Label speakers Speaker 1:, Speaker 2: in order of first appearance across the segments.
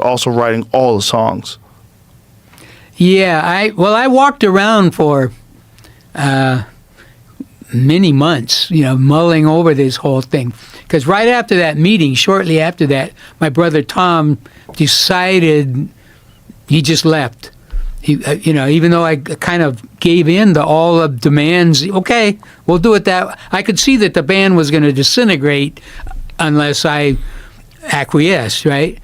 Speaker 1: also writing all the songs.
Speaker 2: Yeah, I walked around for many months, mulling over this whole thing. Because right after that meeting, shortly after that, my brother Tom decided he just left. He, even though I kind of gave in to all the demands, okay, we'll do it that. I could see that the band was going to disintegrate unless I acquiesced, right?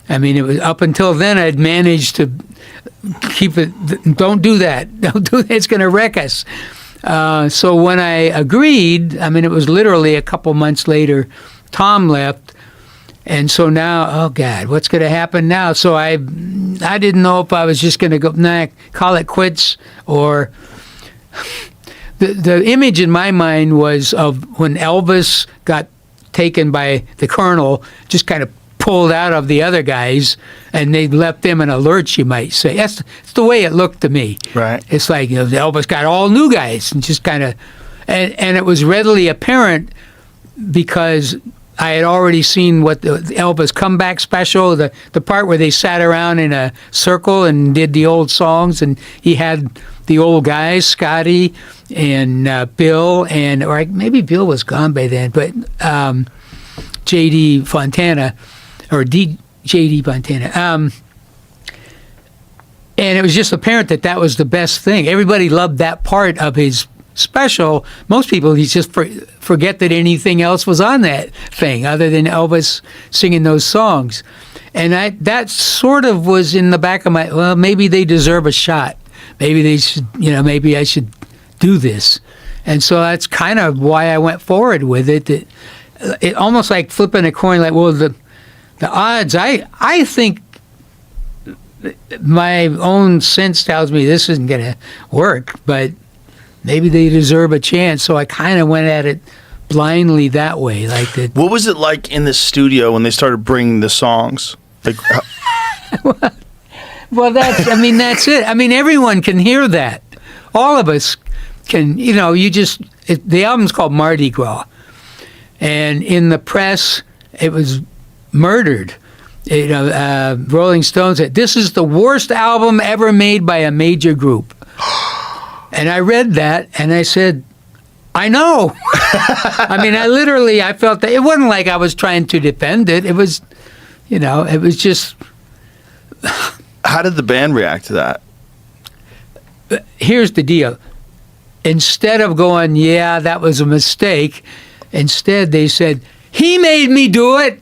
Speaker 2: I mean, it was up until then I'd managed to keep it. Don't do that. Don't do that. It's going to wreck us. So when I agreed, I mean, it was literally a couple months later, Tom left. And so now, oh God, what's going to happen now? So I didn't know if I was just going to go, call it quits, or the image in my mind was of when Elvis got taken by the Colonel, just kind of pulled out of the other guys, and they left them in a lurch, you might say. That's the way it looked to me.
Speaker 1: Right.
Speaker 2: It's like, Elvis got all new guys, and just kind of, and it was readily apparent because I had already seen what the Elvis comeback special, the part where they sat around in a circle and did the old songs, and he had the old guys, Scotty and Bill, or maybe Bill was gone by then, but J.D. Fontana, or J.D. Fontana. And it was just apparent that was the best thing. Everybody loved that part of his special. Most people, you just forget that anything else was on that thing other than Elvis singing those songs. And that sort of was in the back of my, well, maybe they deserve a shot. Maybe they should, maybe I should do this. And so that's kind of why I went forward with it. It almost like flipping a coin, like, well, the odds, I think my own sense tells me this isn't going to work, but maybe they deserve a chance. So I kind of went at it blindly that way. Like that.
Speaker 1: What was it like in the studio when they started bringing the songs? Like,
Speaker 2: well, that's it. I mean, everyone can hear that. All of us can, the album's called Mardi Gras. And in the press, it was murdered. Rolling Stone said, this is the worst album ever made by a major group. And I read that, and I said, I know. I mean, I felt that it wasn't like I was trying to defend it. It was, it was just.
Speaker 1: How did the band react to that?
Speaker 2: Here's the deal. Instead of going, yeah, that was a mistake, instead they said, he made me do it.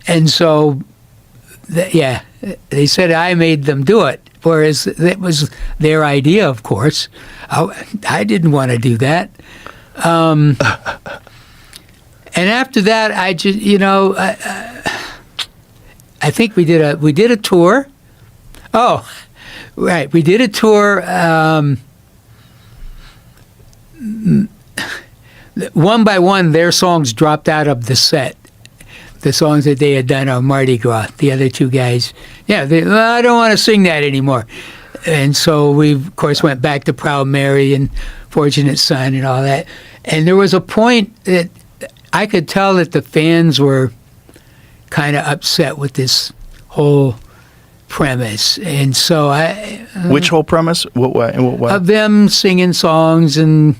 Speaker 2: And so, they said I made them do it. Whereas it was their idea, of course. I didn't want to do that. And after that, I just, I think we did a tour. Oh, right, we did a tour. One by one, their songs dropped out of the set. The songs that they had done on Mardi Gras, the other two guys, I don't want to sing that anymore. And so we, of course, went back to Proud Mary and Fortunate Son and all that. And there was a point that I could tell that the fans were kind of upset with this whole premise. And so
Speaker 1: Which whole premise? What way? In what way?
Speaker 2: Of them singing songs and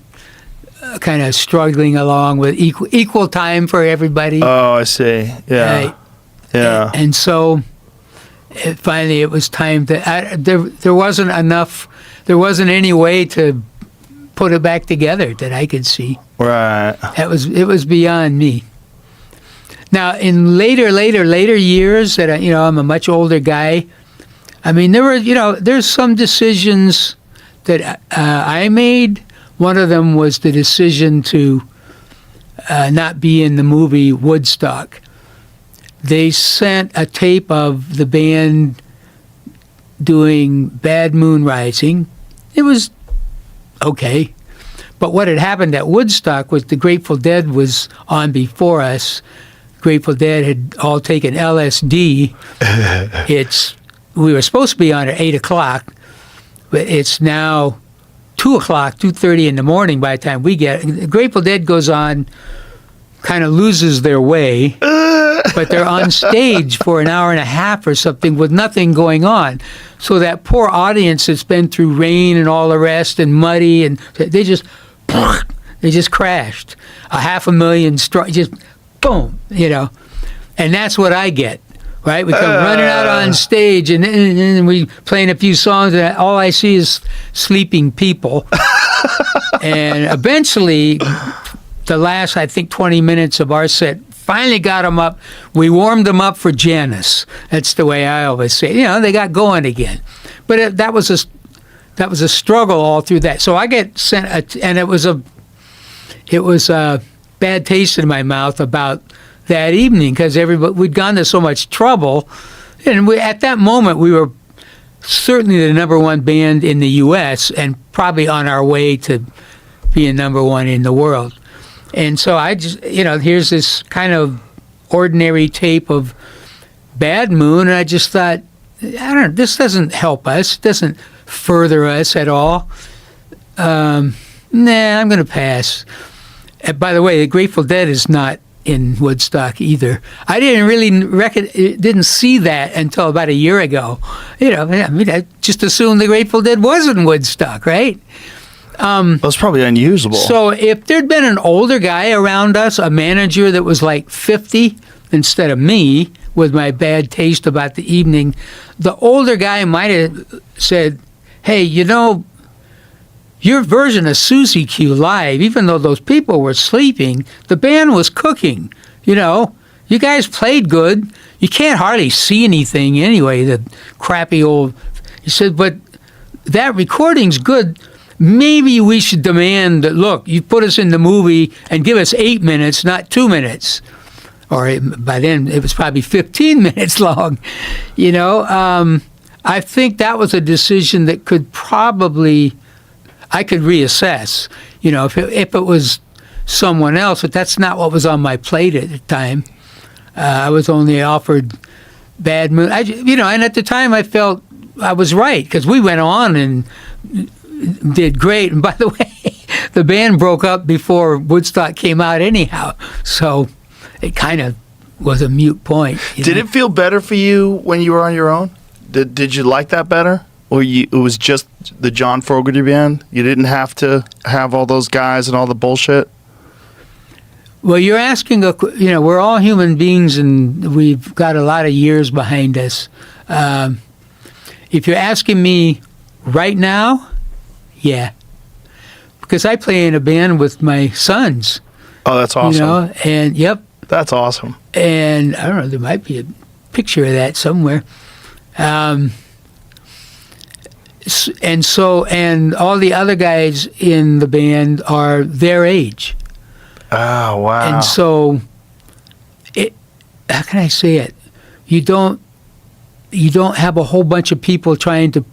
Speaker 2: kind of struggling along with equal time for everybody.
Speaker 1: Oh, I see. Yeah.
Speaker 2: Right?
Speaker 1: Yeah.
Speaker 2: And so finally it was time to, there wasn't any way to put it back together that I could see.
Speaker 1: Right.
Speaker 2: It was beyond me. Now, in later years that, I'm a much older guy, I mean, there's some decisions that I made. One of them was the decision to not be in the movie Woodstock. They sent a tape of the band doing Bad Moon Rising. It was okay. But what had happened at Woodstock was the Grateful Dead was on before us. Grateful Dead had all taken LSD. We were supposed to be on at 8 o'clock, but it's now 2 o'clock, 2:30 in the morning by the time we get it. Grateful Dead goes on, kind of loses their way. but they're on stage for an hour and a half or something with nothing going on. So that poor audience that's been through rain and all the rest and muddy, and they just crashed. 500,000 just boom, and that's what I get. Right, we come running out on stage, and we playing a few songs, and all I see is sleeping people. And eventually, the last, I think, 20 minutes of our set finally got them up. We warmed them up for Janice. That's the way I always say. They got going again. But that was a struggle all through that. So I get sent, and it was a bad taste in my mouth about that evening, because we'd gone to so much trouble, and at that moment we were certainly the number one band in the U.S. and probably on our way to being number one in the world. And so I just, here's this kind of ordinary tape of Bad Moon, and I just thought, this doesn't help us, doesn't further us at all. I'm going to pass. And by the way, the Grateful Dead is not in Woodstock either. I didn't really didn't see that until about a year ago. I just assumed the Grateful Dead was in Woodstock, right?
Speaker 1: That's probably unusable.
Speaker 2: So if there'd been an older guy around us, a manager that was like 50 instead of me, with my bad taste about the evening, the older guy might have said, hey, your version of Susie Q live, even though those people were sleeping, the band was cooking. You guys played good. You can't hardly see anything anyway, the crappy old... He said, but that recording's good. Maybe we should demand that, look, you put us in the movie and give us 8 minutes, not 2 minutes. Or by then, it was probably 15 minutes long. I think that was a decision that I could reassess, if it was someone else, but that's not what was on my plate at the time. I was only offered Bad Moon. And at the time I felt I was right, because we went on and did great. And by the way, the band broke up before Woodstock came out anyhow, so it kind of was a moot point.
Speaker 1: Did it feel better for you when you were on your own? Did you like that better? Or it was just the John Fogerty band? You didn't have to have all those guys and all the bullshit?
Speaker 2: Well, you're asking, we're all human beings, and we've got a lot of years behind us. If you're asking me right now, yeah. Because I play in a band with my sons.
Speaker 1: Oh, that's awesome.
Speaker 2: And yep.
Speaker 1: That's awesome.
Speaker 2: And I don't know, there might be a picture of that somewhere. And all the other guys in the band are their age.
Speaker 1: Oh, wow.
Speaker 2: And so, how can I say it? You don't have a whole bunch of people trying to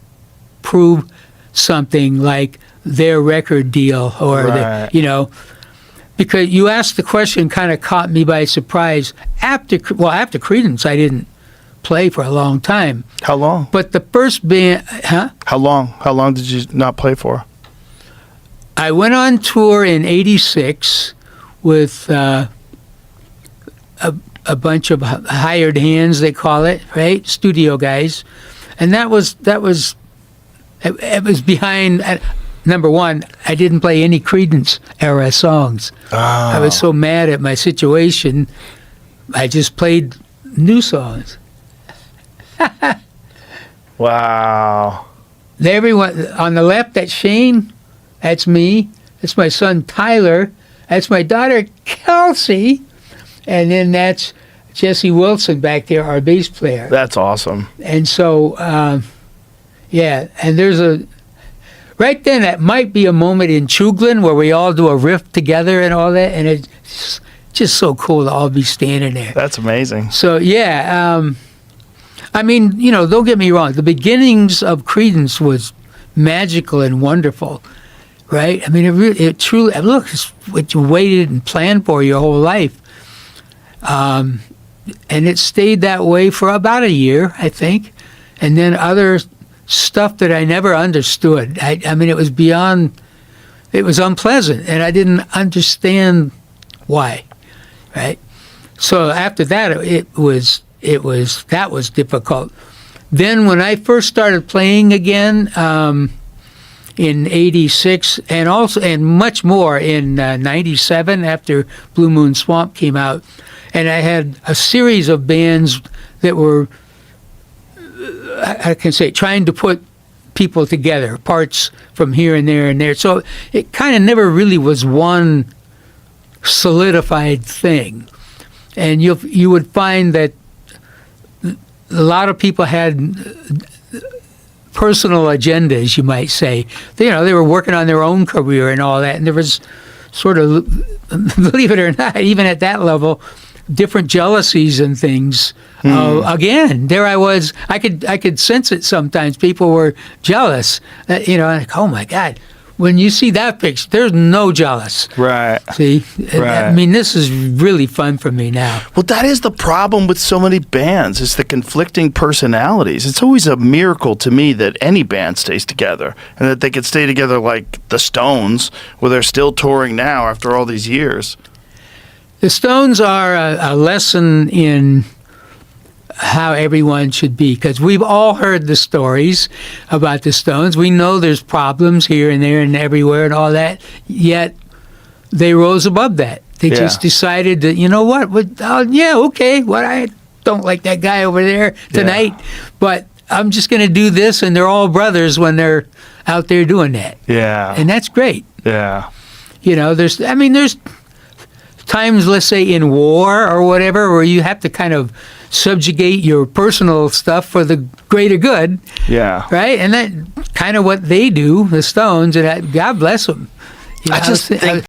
Speaker 2: prove something like their record deal or
Speaker 1: right.
Speaker 2: Because you asked the question, kind of caught me by surprise. After Creedence, I didn't play for a long time.
Speaker 1: How long?
Speaker 2: But the first band,
Speaker 1: How long? How long did you not play for?
Speaker 2: I went on tour in '86 with a bunch of hired hands, they call it, right? Studio guys, and it was behind. Number one, I didn't play any Creedence era songs.
Speaker 1: Oh.
Speaker 2: I was so mad at my situation, I just played new songs.
Speaker 1: Wow.
Speaker 2: Everyone on the left, that's Shane. That's me. That's my son Tyler. That's my daughter Kelsey. And then that's Jesse Wilson back there, our bass player.
Speaker 1: That's awesome.
Speaker 2: And so, yeah, and there's right then that might be a moment in Chuglin where we all do a riff together and all that, and it's just so cool to all be standing there.
Speaker 1: That's amazing.
Speaker 2: So, yeah, I mean, don't get me wrong. The beginnings of Creedence was magical and wonderful, right? I mean, it truly, look, it's what you waited and planned for your whole life. And it stayed that way for about a year, I think. And then other stuff that I never understood. I mean, it was unpleasant, and I didn't understand why, right? So after that, that was difficult. Then when I first started playing again in '86, and much more in '97 after Blue Moon Swamp came out, and I had a series of bands that were, I can say, trying to put people together, parts from here and there and there. So it kind of never really was one solidified thing. And you would find that a lot of people had personal agendas, you might say. They were working on their own career and all that, and there was sort of, believe it or not, even at that level, different jealousies and things. Again, there I was. I could sense it sometimes. People were jealous. Like, oh my God. When you see that picture, there's no jealous.
Speaker 1: Right.
Speaker 2: See?
Speaker 1: Right.
Speaker 2: I mean, this is really fun for me now.
Speaker 1: Well, that is the problem with so many bands. It's the conflicting personalities. It's always a miracle to me that any band stays together and that they could stay together like the Stones, where they're still touring now after all these years.
Speaker 2: The Stones are a lesson in how everyone should be, because we've all heard the stories about the Stones. We know there's problems here and there and everywhere and all that, yet they rose above that. They just decided that, you know what, okay, I don't like that guy over there tonight, but I'm just going to do this, and they're all brothers when they're out there doing that.
Speaker 1: Yeah.
Speaker 2: And that's great.
Speaker 1: Yeah.
Speaker 2: There's times, let's say, in war or whatever, where you have to kind of subjugate your personal stuff for the greater good.
Speaker 1: Yeah.
Speaker 2: Right? And that's kind of what they do, the Stones, and God bless them.
Speaker 1: I just think